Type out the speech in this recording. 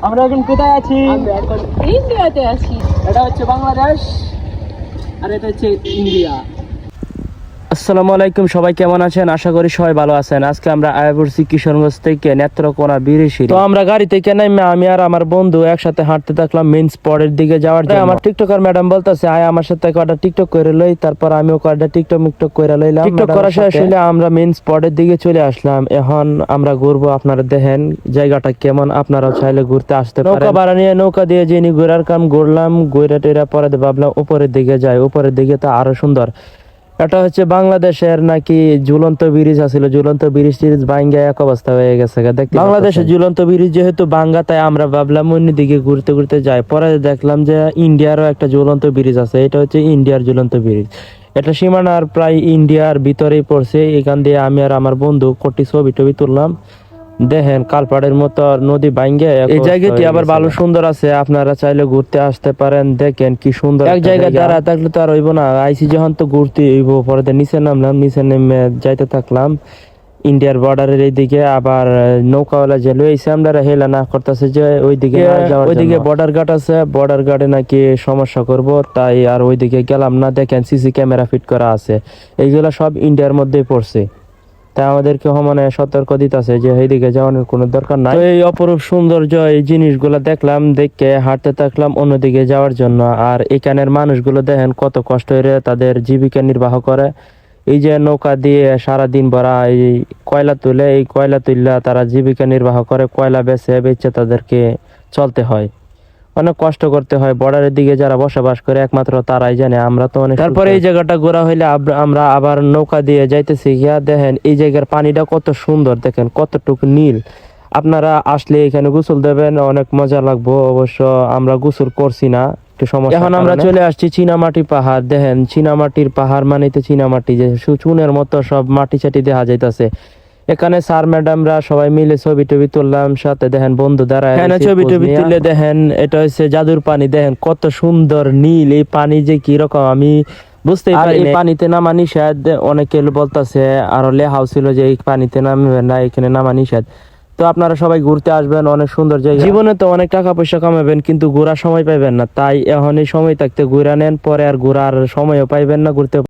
আমরা এখন কোথায় আছি? আমরা এখন ইন্ডিয়াতে আছি। এটা হচ্ছে বাংলাদেশ আর এটা হচ্ছে ইন্ডিয়া। আসসালামু আলাইকুম, সবাই কেমন আছেন? আশা করি সবাই ভালো আছেন। আজকে আমরা আয়াপুরছি কিশোরগঞ্জ থেকে নেত্রকোনা বিরিশিরি। তো আমরা গাড়ি থেকে নামে আমি আর আমার বন্ধু একসাথে হাঁটতে থাকলাম মেইন স্পটের দিকে যাওয়ার জন্য। আমার টিকটকার ম্যাডাম বলতেছে আয় আমার সাথে কয়টা টিকটক করে লই, তারপর আমিও কয়টা টিকটক করে লইলাম। টিকটক করা শেষ হলে আমরা মেইন স্পটের দিকে চলে আসলাম। এখন আমরা ঘুরবো, আপনারা দেখেন জায়গাটা কেমন, আপনারাও চাইলে ঘুরতে আসতে পারেন। নৌকা ভাড়া নিয়ে নৌকা দিয়ে যিনি ঘোরার কাম ঘুরলাম, ঘুরে টেরা পরে ভাবলাম উপরের দিকে যাই। উপরের দিকে তো আরো সুন্দর। এটা হচ্ছে বাংলাদেশের নাকি ঝুলন্ত ব্রিজ আছিল, ঝুলন্ত ব্রিজ ভাঙ্গা এক অবস্থা হয়ে গেছে। দেখতে বাংলাদেশের ঝুলন্ত ব্রিজ যেহেতু ভাঙ্গা, তাই আমরা ভাবলাম অন্যদিকে ঘুরতে ঘুরতে যাই। পরে দেখলাম যে ইন্ডিয়ারও একটা ঝুলন্ত ব্রিজ আছে, এটা হচ্ছে ইন্ডিয়ার ঝুলন্ত ব্রিজ। এটা সীমানার প্রায় ইন্ডিয়ার ভিতরেই পড়ছে। এখান দিয়ে আমি আর আমার বন্ধু কোটি ছবি টবি তুললাম। দেখেন কালপাড়ের মতো নদী ভাঙ্গে এই জায়গাটি আবার ভালো সুন্দর আছে, আপনারা চাইলে ঘুরতে আসতে পারেন। দেখেন কি সুন্দর। এক জায়গায় দাঁড়া থাকলে তো আর হইব না, আইসি যখন তো ঘুরতে হইব। পরে নিচে নামলাম, নিচে নেমে যাইতে থাকলাম ইন্ডিয়ার বর্ডারের এইদিকে। আবার নৌকাওয়ালা যে লইছে আমরা হেলা না করতেছে যে ওইদিকে ওইদিকে বর্ডার গার্ড আছে, বর্ডার গার্ডে নাকি সমস্যা করব, তাই আর ওইদিকে গেলাম না। দেখেন সিসি ক্যামেরা ফিট করা আছে, এইগুলা সব ইন্ডিয়ার মধ্যেই পড়ছে। তাই আমাদেরকে মানে সতর্ক দিতেছে যে এইদিকে যাওয়ানোর কোনো দরকার নাই। এই অপরূপ সৌন্দর্য এই জিনিসগুলো দেখলাম, দেখে হাঁটতে থাকলাম অন্যদিকে যাওয়ার জন্য। আর এখানের মানুষগুলো দেখেন কত কষ্ট করে তাদের জীবিকা নির্বাহ করে। এই যে নৌকা দিয়ে সারাদিন ভরা এই কয়লা তুলে, এই কয়লা তুললা তারা জীবিকা নির্বাহ করে। কয়লা বেচে বেচে তাদেরকে চলতে হয়, অনেক কষ্ট করতে হয়। বর্ডারের দিকে যারা বসবাস করে একমাত্র তারাই জানে, আমরা তো অনেক। তারপরে এই জায়গাটা ঘোরা হইলে আমরা আবার নৌকা দিয়ে যাইতেছি। গিয়া দেখেন এই জায়গার পানিটা কত সুন্দর, দেখেন কতটুকু নীল। আপনারা আসলে এখানে গোসল দেবেন, অনেক মজা লাগবো। অবশ্য আমরা গোসল করছি না, একটু সমস্যা। এখন আমরা চলে আসছি চীনামাটি পাহাড়। দেখেন চীনামাটির পাহাড় মানে তো চীনামাটি, যে চুনের মতো সব মাটি চাটি দেখা যাইতেছে। এখানে স্যার ম্যাডামরা সবাই মিলে ছবি টবি তুললাম, সাথে দেখেন বন্ধু দ্বারা ছবি টবি তুলে। দেখেন এটা হচ্ছে জাদুর পানি, দেখেন কত সুন্দর নীল। এই পানি যে কি রকম আমি বুঝতেই পারি না। পানিতে নামা নিষেধ, অনেকে বলতেছে আরো লেহাও ছিল যে এই পানিতে নামবে না, এখানে নামা নিষেধ। তো আপনারা সবাই ঘুরতে আসবেন, অনেক সুন্দর জায়গা। জীবনে তো অনেক টাকা পয়সা কামাবেন, কিন্তু ঘোরার সময় পাইবেন না। তাই এখন এই সময় থাকতে ঘুরা নেন, পরে আর ঘোরার সময়ও পাইবেন না, ঘুরতে